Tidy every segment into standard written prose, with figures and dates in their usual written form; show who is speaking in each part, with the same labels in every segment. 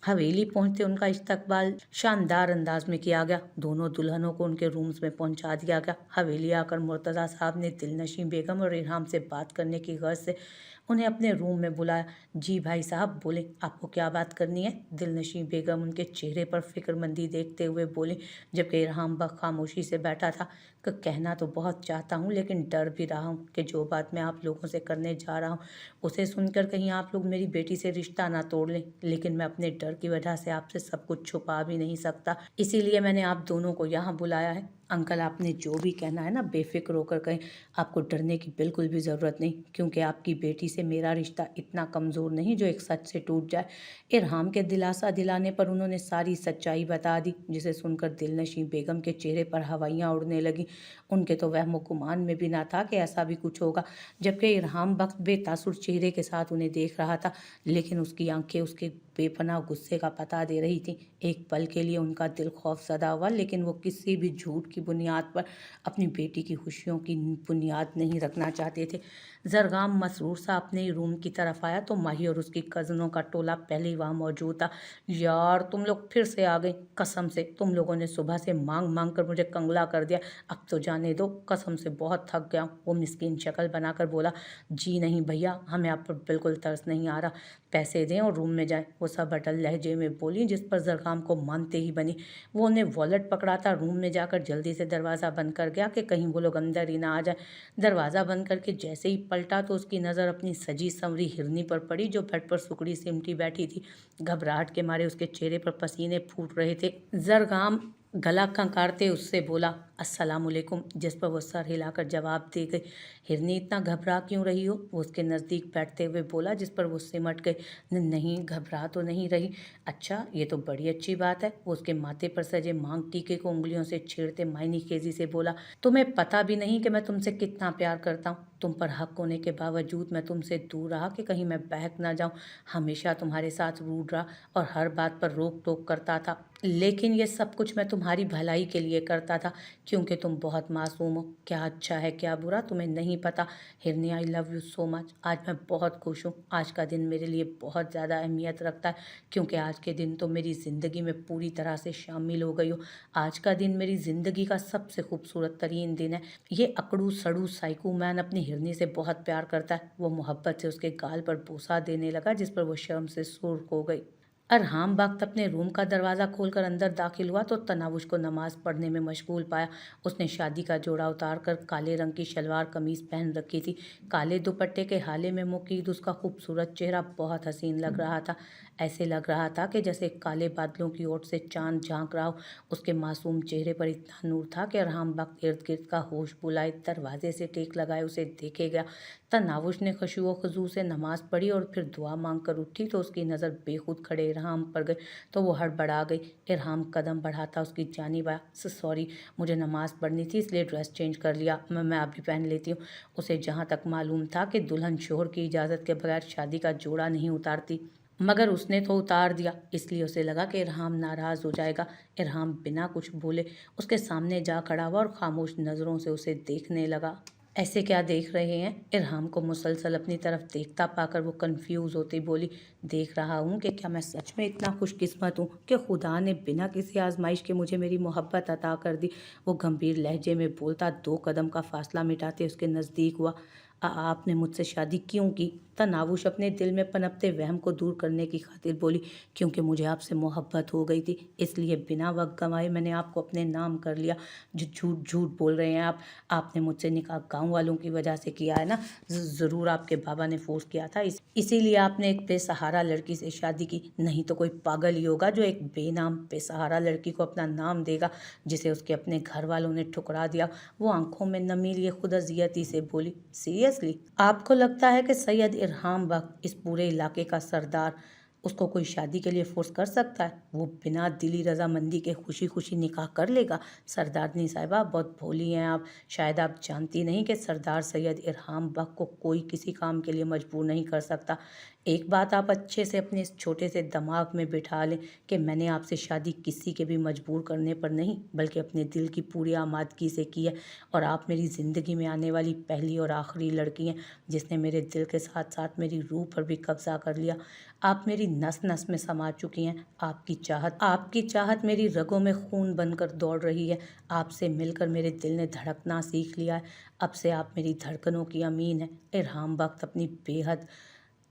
Speaker 1: हवेली पहुंचते उनका इस्तकबाल शानदार अंदाज में किया गया। दोनों दुल्हनों को उनके रूम्स में पहुंचा दिया गया। हवेली आकर मुर्तज़ा साहब ने दिलनशीं बेगम और इरहाम से बात करने की गर्ज से उन्हें अपने रूम में बुलाया। जी भाई साहब, बोले आपको क्या बात करनी है? दिलनशीं बेगम उनके चेहरे पर फिक्रमंदी देखते हुए बोली, जबकि इरहाम बख्श खामोशी से बैठा था। कहना तो बहुत चाहता हूँ, लेकिन डर भी रहा हूँ कि जो बात मैं आप लोगों से करने जा रहा हूँ उसे सुनकर कहीं आप लोग मेरी बेटी से रिश्ता ना तोड़ लें। लेकिन मैं अपने डर की वजह से आपसे सब कुछ छुपा भी नहीं सकता, इसीलिए मैंने आप दोनों को यहाँ बुलाया है। अंकल, आपने जो भी कहना है ना, बेफिक्र होकर कहें। आपको डरने की बिल्कुल भी ज़रूरत नहीं, क्योंकि आपकी बेटी से मेरा रिश्ता इतना कमज़ोर नहीं जो एक सच से टूट जाए। इरहाम के दिलासा दिलाने पर उन्होंने सारी सच्चाई बता दी, जिसे सुनकर दिलनशीं बेगम के चेहरे पर हवाइयाँ उड़ने लगी। उनके तो वहमो गुमान में भी ना था कि ऐसा भी कुछ होगा। जबकि इरहाम बख्श बेतासुर चेहरे के साथ उन्हें देख रहा था, लेकिन उसकी आंखें उसके बेपनाह गुस्से का पता दे रही थी। एक पल के लिए उनका दिल खौफजदा हुआ, लेकिन वो किसी भी झूठ की बुनियाद पर अपनी बेटी की खुशियों की बुनियाद नहीं रखना चाहते थे। जरगाम मसरूर सा अपने ही रूम की तरफ आया तो माही और उसकी कज़नों का टोला पहले ही वहाँ मौजूद था। यार, तुम लोग फिर से आ गई। कसम से तुम लोगों ने सुबह से मांग मांग कर मुझे कंगला कर दिया। अब तो जाने दो, कसम से बहुत थक गया हूँ। वो मिस्कीन शक्ल बनाकर बोला। जी नहीं भैया, हमें आप पर बिल्कुल तरस नहीं आ रहा। पैसे दें और रूम में जाएं, वो सब अटल लहजे में बोली, जिस पर जरगाम को मानते ही बनी। वो उन्हें वॉलेट पकड़ा था। रूम में जाकर जल्दी से दरवाज़ा बंद कर गया कि कहीं वो लोग अंदर ही ना आ जाए। दरवाज़ा बंद करके जैसे ही पलटा तो उसकी नज़र अपनी सजी संवरी हिरनी पर पड़ी, जो बेड पर सुकड़ी सिमटी बैठी थी। घबराहट के मारे उसके चेहरे पर पसीने फूट रहे थे। जरगाम गला खंखारते उससे बोला, अस्सलामुअलैकुम, जिस पर वो सर हिलाकर जवाब दे गई। हिरनी, इतना घबरा क्यों रही हो? वो उसके नज़दीक बैठते हुए बोला, जिस पर वो सिमट गई। नहीं, घबरा तो नहीं रही। अच्छा, ये तो बड़ी अच्छी बात है। वो उसके माथे पर सजे मांग टीके को उंगलियों से छेड़ते मायनी खेजी से बोला, तुम्हें पता भी नहीं कि मैं तुमसे कितना प्यार करता हूँ। तुम पर हक होने के बावजूद मैं तुमसे दूर रहा कि कहीं मैं बहक ना जाऊँ। हमेशा तुम्हारे साथ रूठ रहा और हर बात पर रोक टोक करता था, लेकिन ये सब कुछ मैं तुम्हारी भलाई के लिए करता था, क्योंकि तुम बहुत मासूम हो। क्या अच्छा है क्या बुरा तुम्हें नहीं पता। हिरनी, I love you so much. आज मैं बहुत खुश हूँ। आज का दिन मेरे लिए बहुत ज़्यादा अहमियत रखता है, क्योंकि आज के दिन तो मेरी ज़िंदगी में पूरी तरह से शामिल हो गई हो। आज का दिन मेरी ज़िंदगी का सबसे खूबसूरत तरीन दिन है। ये अकड़ू सड़ू साइको मैन अपनी हिरनी से बहुत प्यार करता है। वो मोहब्बत से उसके गाल पर बोसा देने लगा, जिस पर वो शर्म से सुर्ख हो गई। अरहाम वक्त अपने रूम का दरवाज़ा खोलकर अंदर दाखिल हुआ तो तनावुश को नमाज पढ़ने में मशगूल पाया। उसने शादी का जोड़ा उतार कर काले रंग की शलवार कमीज पहन रखी थी। काले दुपट्टे के हाले में मुकीद उसका खूबसूरत चेहरा बहुत हसीन लग रहा था। ऐसे लग रहा था कि जैसे काले बादलों की ओर से चांद झांक रहा हो। उसके मासूम चेहरे पर इतना नूर था कि अरहाम वक्त इर्द गिर्द का होश बुलाए दरवाजे से टेक लगाए उसे देखे गया। तनावुश ने खुशू खजू से नमाज पढ़ी और फिर दुआ मांग कर उठी तो उसकी नज़र बेखुद खड़े इरहाम पर गई तो वो हड़बड़ा गई। इरहाम कदम बढ़ाता उसकी जानिब आया। सॉरी, मुझे नमाज पढ़नी थी इसलिए ड्रेस चेंज कर लिया। मैं अभी पहन लेती हूँ। उसे जहाँ तक मालूम था कि दुल्हन शोहर की इजाज़त के बगैर शादी का जोड़ा नहीं उतारती, मगर उसने तो उतार दिया, इसलिए उसे लगा कि इरहाम नाराज़ हो जाएगा। इरहाम बिना कुछ बोले उसके सामने जा खड़ा हुआ और खामोश नज़रों से उसे देखने लगा। ऐसे क्या देख रहे हैं? इरहाम को मुसलसल अपनी तरफ देखता पाकर वो कंफ्यूज होती बोली, देख रहा हूँ कि क्या मैं सच में इतना खुशकिस्मत हूँ कि खुदा ने बिना किसी आजमाइश के मुझे मेरी मोहब्बत अता कर दी। वो गंभीर लहजे में बोलता 2 कदम का फासला मिटाते उसके नज़दीक हुआ। आपने मुझसे शादी क्यों की? तनावुश अपने दिल में पनपते वहम को दूर करने की खातिर बोली, क्योंकि मुझे आपसे मोहब्बत हो गई थी, इसलिए बिना वक्त गंवाए मैंने आपको अपने नाम कर लिया। जो झूठ झूठ बोल रहे हैं आप। आपने मुझसे निकाह गाँव वालों की वजह से किया है ना? ज़रूर आपके बाबा ने फोर्स किया था, इसीलिए आपने एक बेसहारा लड़की से शादी की। नहीं तो कोई पागल ही होगा जो एक बेनाम बेसहारा लड़की को अपना नाम देगा, जिसे उसके अपने घर वालों ने ठुकरा दिया। वो आंखों में नमी लिए खुद अजियती से बोली, सीरियसली आपको लगता है कि सैयद इरहाम वक्त इस पूरे इलाके का सरदार उसको कोई शादी के लिए फोर्स कर सकता है? वो बिना दिली रजामंदी के खुशी खुशी निकाह कर लेगा? सरदारनी साहिबा, बहुत भोली हैं आप। शायद आप जानती नहीं कि सरदार सैयद इरहाम बख्श को कोई किसी काम के लिए मजबूर नहीं कर सकता। एक बात आप अच्छे से अपने इस छोटे से दिमाग में बिठा लें कि मैंने आपसे शादी किसी के भी मजबूर करने पर नहीं बल्कि अपने दिल की पूरी आमादगी से की है। और आप मेरी ज़िंदगी में आने वाली पहली और आखिरी लड़की हैं जिसने मेरे दिल के साथ साथ मेरी रूह पर भी कब्जा कर लिया। आप मेरी नस नस में समा चुकी हैं। आपकी चाहत मेरी रगों में खून बनकर दौड़ रही है। आपसे मिलकर मेरे दिल ने धड़कना सीख लिया है। अब से आप मेरी धड़कनों की अमीन है। इरहाम बख्त अपनी बेहद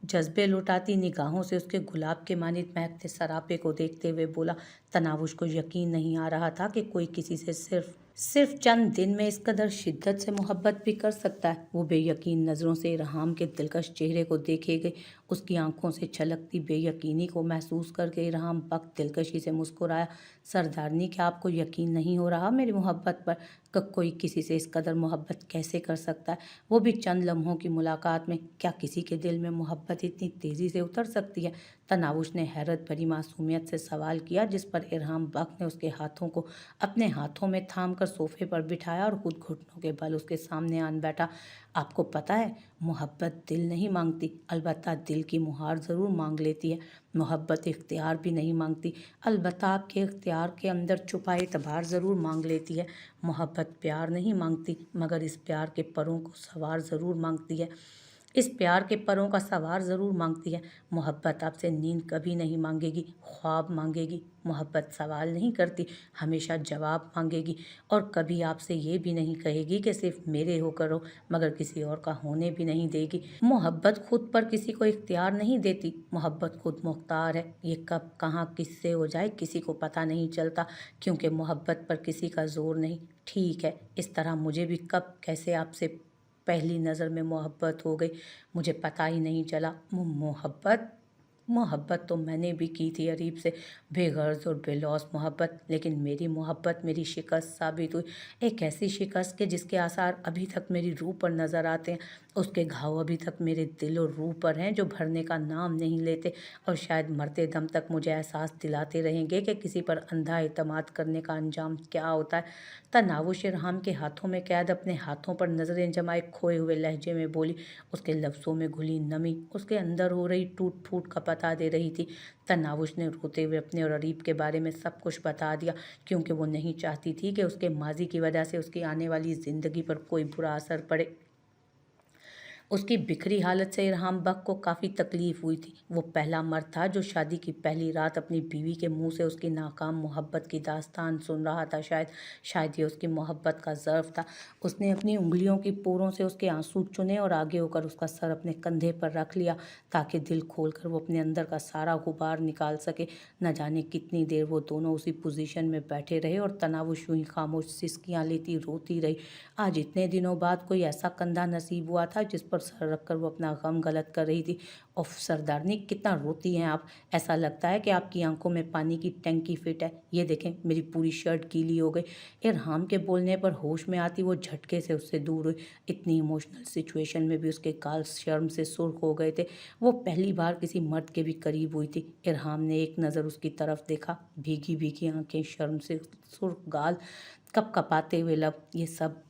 Speaker 1: जज्बे लुटाती निगाहों से उसके गुलाब के मानित महकते सरापे को देखते हुए बोला। तनावुश को यकीन नहीं आ रहा था कि कोई किसी से सिर्फ सिर्फ चंद दिन में इस कदर शिद्दत से मोहब्बत भी कर सकता है। वो बेयकीन नज़रों से इरहाम के दिलकश चेहरे को देखे गई। उसकी आंखों से छलकती बेयकीनी को महसूस करके इरहाम बख्त दिलकशी से मुस्कुराया। सरदारनी, क्या आपको यकीन नहीं हो रहा मेरी मोहब्बत पर? कोई किसी से इस कदर मोहब्बत कैसे कर सकता है, वो भी चंद लम्हों की मुलाकात में? क्या किसी के दिल में मोहब्बत इतनी तेज़ी से उतर सकती है? तनावुश ने हैरत भरी मासूमियत से सवाल किया, जिस पर इरहाम बख्त ने उसके हाथों को अपने हाथों में थाम कर सोफे पर बिठाया और खुद घुटनों के बल उसके सामने आन बैठा। आपको पता है, मोहब्बत दिल नहीं मांगती, अलबत्ता दिल की मुहार ज़रूर मांग लेती है। मोहब्बत इख्तियार भी नहीं मांगती, अलबत्ता आपके इख्तियार के अंदर छुपा एतबार ज़रूर मांग लेती है। मोहब्बत प्यार नहीं मांगती, मगर इस प्यार के परों को सवार ज़रूर मांगती है। इस प्यार के परों का सवार ज़रूर मांगती है। मोहब्बत आपसे नींद कभी नहीं मांगेगी, ख्वाब मांगेगी। मोहब्बत सवाल नहीं करती, हमेशा जवाब मांगेगी। और कभी आपसे ये भी नहीं कहेगी कि सिर्फ मेरे होकर हो, मगर किसी और का होने भी नहीं देगी। मोहब्बत खुद पर किसी को इख्तियार नहीं देती, मोहब्बत खुद मुख्तार है। ये कब कहाँ किससे हो जाए किसी को पता नहीं चलता, क्योंकि मोहब्बत पर किसी का जोर नहीं। ठीक है, इस तरह मुझे भी कब कैसे आपसे पहली नज़र में मोहब्बत हो गई, मुझे पता ही नहीं चला। मोहब्बत मोहब्बत तो मैंने भी की थी अरीब से, बेगर्ज और बेलौस मोहब्बत। लेकिन मेरी मोहब्बत मेरी शिकस्त साबित हुई, एक ऐसी शिकस्त के जिसके आसार अभी तक मेरी रूह पर नज़र आते हैं। उसके घाव अभी तक मेरे दिल और रूह पर हैं, जो भरने का नाम नहीं लेते, और शायद मरते दम तक मुझे एहसास दिलाते रहेंगे कि किसी पर अंधा एतमाद करने का अंजाम क्या होता है। तनावुश इरहाम के हाथों में कैद अपने हाथों पर नज़रें जमाए खोए हुए लहजे में बोली। उसके लफ्ज़ों में घुली नमी उसके अंदर हो रही टूट फूट का पता दे रही थी। तनावुश ने रोते हुए अपने और अरीब के बारे में सब कुछ बता दिया, क्योंकि वो नहीं चाहती थी कि उसके माजी की वजह से उसकी आने वाली ज़िंदगी पर कोई बुरा असर पड़े। उसकी बिखरी हालत से इरहाम बख्त को काफ़ी तकलीफ़ हुई थी। वो पहला मर्द था जो शादी की पहली रात अपनी बीवी के मुंह से उसकी नाकाम मोहब्बत की दास्तान सुन रहा था। शायद ये उसकी मोहब्बत का ज़र्फ था। उसने अपनी उंगलियों की पोरों से उसके आंसू चुने और आगे होकर उसका सर अपने कंधे पर रख लिया, ताकि दिल खोलकर वो अपने अंदर का सारा गुबार निकाल सके। न जाने कितनी देर वो दोनों उसी पोजीशन में बैठे रहे और तनावुश यूं ही खामोश सिसकियाँ लेती रोती रही। आज इतने दिनों बाद कोई ऐसा कंधा नसीब हुआ था जिस पर सर रखकर वो अपना गम गलत कर रही थी। उफ सरदारनी, कितना रोती हैं आप, ऐसा लगता है कि आपकी आंखों में पानी की टंकी फिट है। ये देखें, मेरी पूरी शर्ट गीली हो गई। इरहाम के बोलने पर होश में आती वो झटके से उससे दूर हुई। इतनी इमोशनल सिचुएशन में भी उसके गाल शर्म से सुर्ख हो गए थे। वो पहली बार किसी मर्द के भी करीब हुई थी। इरहाम ने एक नज़र उसकी तरफ देखा, भीगी भीगी आंखें, शर्म से सुर्ख गाल, कपकपाते हुए लब, ये सब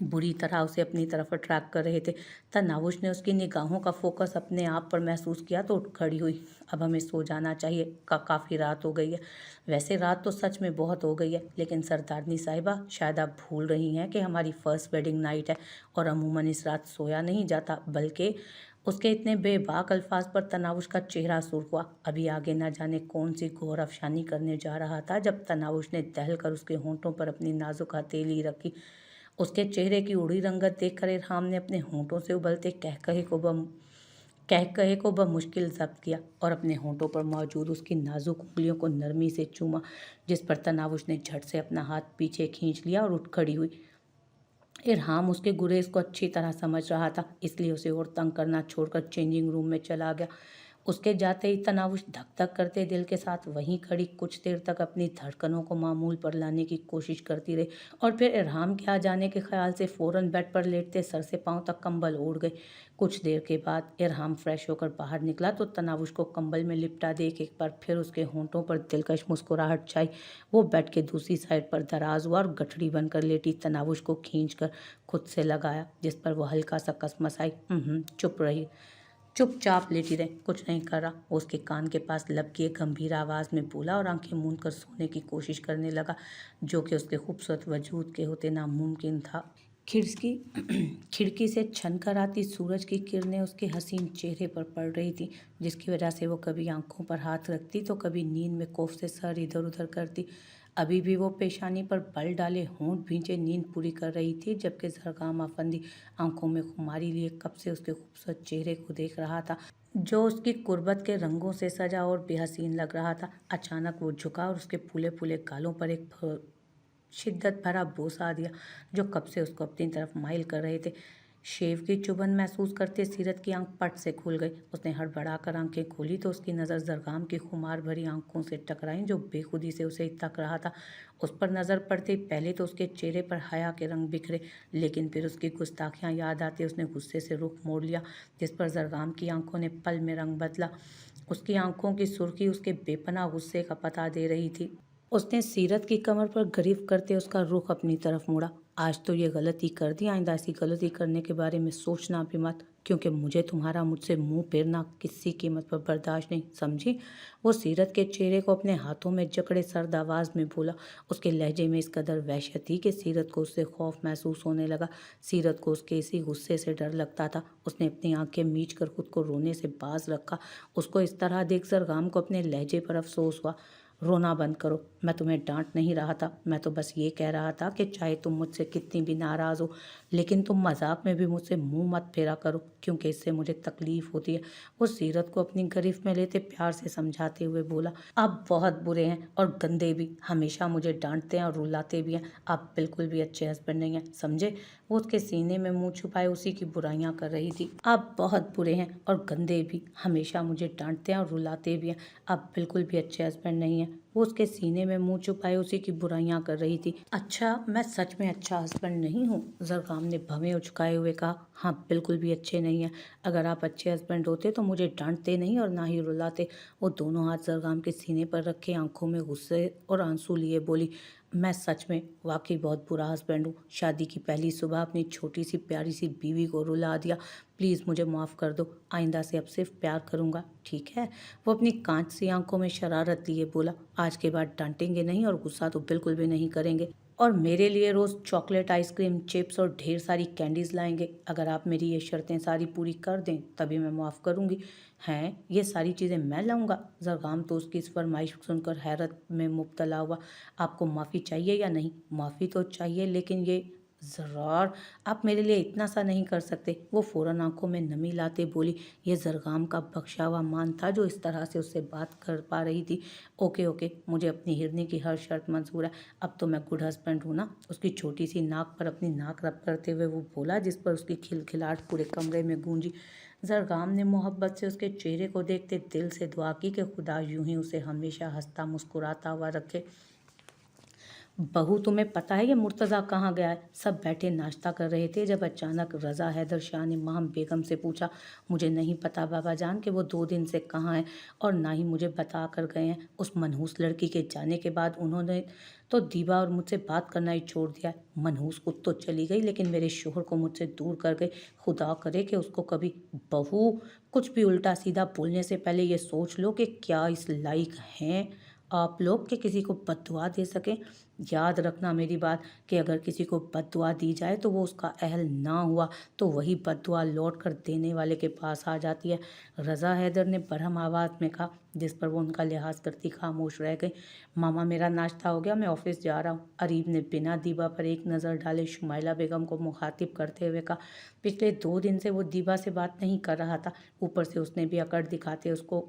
Speaker 1: बुरी तरह उसे अपनी तरफ अट्रैक्ट कर रहे थे। तनावुश ने उसकी निगाहों का फोकस अपने आप पर महसूस किया तो उठ खड़ी हुई। अब हमें सो जाना चाहिए, काफ़ी रात हो गई है। वैसे रात तो सच में बहुत हो गई है, लेकिन सरदारनी साहिबा, शायद आप भूल रही हैं कि हमारी फर्स्ट वेडिंग नाइट है और अमूमन इस रात सोया नहीं जाता। बल्कि उसके इतने बेबाक अल्फाज पर तनावुश का चेहरा सुर्ख हुआ। अभी आगे न जाने कौन सी घोर अफशानी करने जा रहा था, जब तनावुश ने दहल कर उसके होंठों पर अपनी नाजुक हथेली रखी। उसके चेहरे की उड़ी रंगत देखकर इरहाम ने अपने होंठों से उबलते कह कहे को बमुश्किल जब्त किया और अपने होंठों पर मौजूद उसकी नाजुक उंगलियों को नरमी से चूमा, जिस पर तनावुश ने झट से अपना हाथ पीछे खींच लिया और उठ खड़ी हुई। इरहाम उसके गुरेज को अच्छी तरह समझ रहा था, इसलिए उसे और तंग करना छोड़कर चेंजिंग रूम में चला गया। उसके जाते ही तनावुश धक धक करते दिल के साथ वहीं खड़ी कुछ देर तक अपनी धड़कनों को मामूल पर लाने की कोशिश करती रही, और फिर इरहाम के आ जाने के ख्याल से फ़ौरन बेड पर लेटते सर से पांव तक कंबल ओढ़ गई। कुछ देर के बाद इरहाम फ्रेश होकर बाहर निकला तो तनावुश को कंबल में लिपटा देख एक बार फिर उसके होंठों पर दिलकश मुस्कुराहट छाई। वो बेड के दूसरी साइड पर दराज हुआ और गठड़ी बनकर लेटी तनावुश को खींच कर खुद से लगाया, जिस पर वो हल्का सा कसमसाई, चुप चुपचाप लेटी रहे, कुछ नहीं कर रहा। वो उसके कान के पास लब किए गंभीर आवाज़ में बोला और आंखें मूंद कर सोने की कोशिश करने लगा, जो कि उसके खूबसूरत वजूद के होते नामुमकिन था। खिड़की खिड़की से छनकर आती सूरज की किरणें उसके हसीन चेहरे पर पड़ रही थी, जिसकी वजह से वो कभी आंखों पर हाथ रखती तो कभी नींद में खौफ से सर इधर उधर करती। अभी भी वो पेशानी पर बल डाले होंठ भींचे नींद पूरी कर रही थी, जबकि जरगाम अफंदी आंखों में खुमारी लिए कब से उसके खूबसूरत चेहरे को देख रहा था, जो उसकी कुर्बत के रंगों से सजा और बेहसीन लग रहा था। अचानक वो झुका और उसके फूले फूले गालों पर एक शिद्दत भरा बोसा दिया, जो कब से उसको अपनी तरफ माइल कर रहे थे। शेव की चुभन महसूस करते सीरत की आंख पट से खुल गई। उसने हड़बड़ाकर आंखें खोली तो उसकी नज़र जरगाम की खुमार भरी आंखों से टकराई, जो बेखुदी से उसे तक रहा था। उस पर नज़र पड़ते पहले तो उसके चेहरे पर हया के रंग बिखरे, लेकिन फिर उसकी गुस्ताखियां याद आती उसने गुस्से से रुख मोड़ लिया, जिस पर जरगाम की आंखों ने पल में रंग बदला। उसकी आंखों की सुर्खी उसके बेपनाह गुस्से का पता दे रही थी। उसने सीरत की कमर पर गिरफ्त करते उसका रुख अपनी तरफ मुड़ा। आज तो ये गलती कर दी, आइंदा ऐसी गलती करने के बारे में सोचना भी मत, क्योंकि मुझे तुम्हारा मुझसे मुंह फेरना किसी कीमत पर बर्दाश्त नहीं, समझी। वो सीरत के चेहरे को अपने हाथों में जकड़े सर्द आवाज़ में बोला। उसके लहजे में इस कदर वहशत थी कि सीरत को उससे खौफ महसूस होने लगा। सीरत को उसके इसी गुस्से से डर लगता था। उसने अपनी आंखें मीच कर खुद को रोने से बाज रखा। उसको इस तरह देख जरगाम को अपने लहजे पर अफसोस हुआ। रोना बंद करो, मैं तुम्हें डांट नहीं रहा था, मैं तो बस ये कह रहा था कि चाहे तुम मुझसे कितनी भी नाराज़ हो, लेकिन तुम मजाक में भी मुझसे मुंह मत फेरा करो, क्योंकि इससे मुझे तकलीफ होती है। वो सीरत को अपनी गिरफ्त में लेते प्यार से समझाते हुए बोला, आप बहुत बुरे हैं और गंदे भी, हमेशा मुझे डांटते हैं और रुलाते भी हैं, आप बिल्कुल भी अच्छे हस्बैंड नहीं हैं, समझे। वो उसके सीने में मुंह छुपाए उसी की बुराइयां कर रही थी। आप बहुत बुरे हैं और गंदे भी, हमेशा मुझे डांटते हैं और रुलाते भी हैं, आप बिल्कुल भी अच्छे हस्बैंड नहीं हैं। वो उसके सीने में मुंह छुपाए उसी की बुराइयां कर रही थी। अच्छा, मैं सच में अच्छा हस्बैंड नहीं हूँ? जरगाम ने भवें उचकाए हुए कहा। हाँ, बिल्कुल भी अच्छे नहीं हैं। अगर आप अच्छे हस्बैंड होते तो मुझे डांटते नहीं और ना ही रुलाते। वो दोनों हाथ जरगाम के सीने पर रखे आंखों में गुस्से और आंसू लिए बोली, मैं सच में वाकई बहुत बुरा हस्बैंड हूँ। शादी की पहली सुबह अपनी छोटी सी प्यारी सी बीवी को रुला दिया। प्लीज़ मुझे माफ़ कर दो, आइंदा से अब सिर्फ प्यार करूँगा, ठीक है। वो अपनी कांच सी आंखों में शरारत लिए बोला, आज के बाद डांटेंगे नहीं और गुस्सा तो बिल्कुल भी नहीं करेंगे, और मेरे लिए रोज़ चॉकलेट, आइसक्रीम, चिप्स और ढेर सारी कैंडीज़ लाएंगे। अगर आप मेरी ये शर्तें सारी पूरी कर दें तभी मैं माफ़ करूँगी। हैं, ये सारी चीज़ें मैं लाऊंगा? जरगाम तो उसकी इस फरमाइश सुनकर हैरत में मुब्तला हुआ। आपको माफ़ी चाहिए या नहीं? माफ़ी तो चाहिए, लेकिन ये ज़रार, आप मेरे लिए इतना सा नहीं कर सकते? वो फ़ौरन आंखों में नमी लाते बोली। ये जरगाम का बख्शा हुआ मान था जो इस तरह से उससे बात कर पा रही थी। ओके ओके, मुझे अपनी हिरनी की हर शर्त मंजूर है, अब तो मैं गुड हस्बैंड हूँ ना। उसकी छोटी सी नाक पर अपनी नाक रब करते हुए वो बोला, जिस पर उसकी खिलखिलाहट पूरे कमरे में गूंजी। जरगाम ने मोहब्बत से उसके चेहरे को देखते दिल से दुआ की कि खुदा यूं ही उसे हमेशा हंसता मुस्कुराता हुआ रखे। बहू, तुम्हें पता है ये मुर्तज़ा कहाँ गया है? सब बैठे नाश्ता कर रहे थे जब अचानक रज़ा हैदर शाह ने माम बेगम से पूछा, मुझे नहीं पता बाबा जान कि वो 2 दिन से कहाँ हैं, और ना ही मुझे बता कर गए हैं। उस मनहूस लड़की के जाने के बाद उन्होंने तो दीबा और मुझसे बात करना ही छोड़ दिया है। मनहूस खुद तो चली गई, लेकिन मेरे शोहर को मुझसे दूर कर गई। खुदा करे कि उसको कभी। बहू, कुछ भी उल्टा सीधा बोलने से पहले ये सोच लो कि क्या इस लायक हैं आप लोग कि किसी को बद्दुआ दे सकें। याद रखना मेरी बात, कि अगर किसी को बद्दुआ दी जाए तो वो उसका अहल ना हुआ तो वही बद्दुआ लौट कर देने वाले के पास आ जाती है। रज़ा हैदर ने बरहम आवाज़ में कहा, जिस पर वो उनका लिहाज करती खामोश रह गई। मामा, मेरा नाश्ता हो गया, मैं ऑफिस जा रहा हूँ। अरीब ने बिना दीबा पर एक नज़र डाले शुमाइला बेगम को मुखातिब करते हुए कहा। पिछले 2 दिन से वो दीबा से बात नहीं कर रहा था, ऊपर से उसने भी अकड़ दिखाते उसको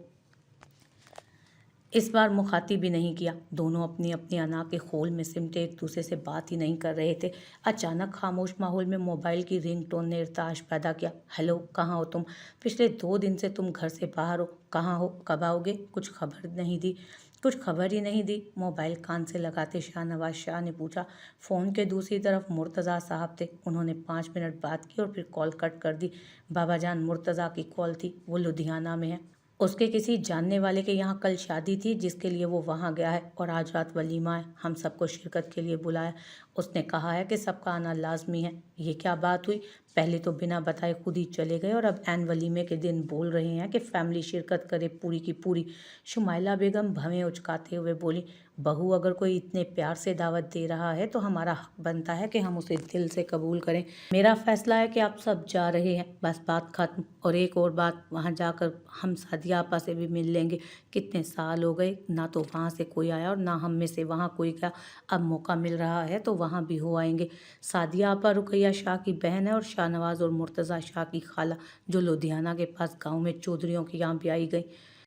Speaker 1: इस बार मुखातिब भी नहीं किया। दोनों अपनी अपनी अना के खोल में सिमटे एक दूसरे से बात ही नहीं कर रहे थे। अचानक खामोश माहौल में मोबाइल की रिंगटोन ने इर्ताश पैदा किया। हेलो, कहाँ हो तुम? पिछले 2 दिन से तुम घर से बाहर हो, कहाँ हो, कब आओगे? कुछ खबर ही नहीं दी। मोबाइल कान से लगाते शाहनवाज शाह ने पूछा। फ़ोन के दूसरी तरफ मुर्तज़ा साहब थे। उन्होंने 5 मिनट बात की और फिर कॉल कट कर दी। बाबा जान, मुर्तज़ा की कॉल थी, वो लुधियाना में है। उसके किसी जानने वाले के यहाँ कल शादी थी, जिसके लिए वो वहाँ गया है, और आज रात वलीमा है, हम सबको शिरकत के लिए बुलाया। उसने कहा है कि सबका आना लाजमी है। ये क्या बात हुई? पहले तो बिना बताए खुद ही चले गए और अब ऐन वलीमे के दिन बोल रहे हैं कि फैमिली शिरकत करे पूरी की पूरी। शुमाइला बेगम भवें उचकाते हुए बोली, बहू अगर कोई इतने प्यार से दावत दे रहा है तो हमारा हक बनता है कि हम उसे दिल से कबूल करें। मेरा फैसला है कि आप सब जा रहे हैं, बस बात खत्म। और एक और बात, वहाँ जाकर हम सादिया आपा से भी मिल लेंगे। कितने साल हो गए, ना तो वहाँ से कोई आया और ना हम में से वहाँ कोई गया। अब मौका मिल रहा है तो वहाँ भी हो आएंगे। सादिया आपा रुकैया शाह की बहन है और शाहनवाज और मुर्तज़ा शाह की खाला, जो लुधियाना के पास गाँव में चौधरियों के यहाँ ब्याही गई।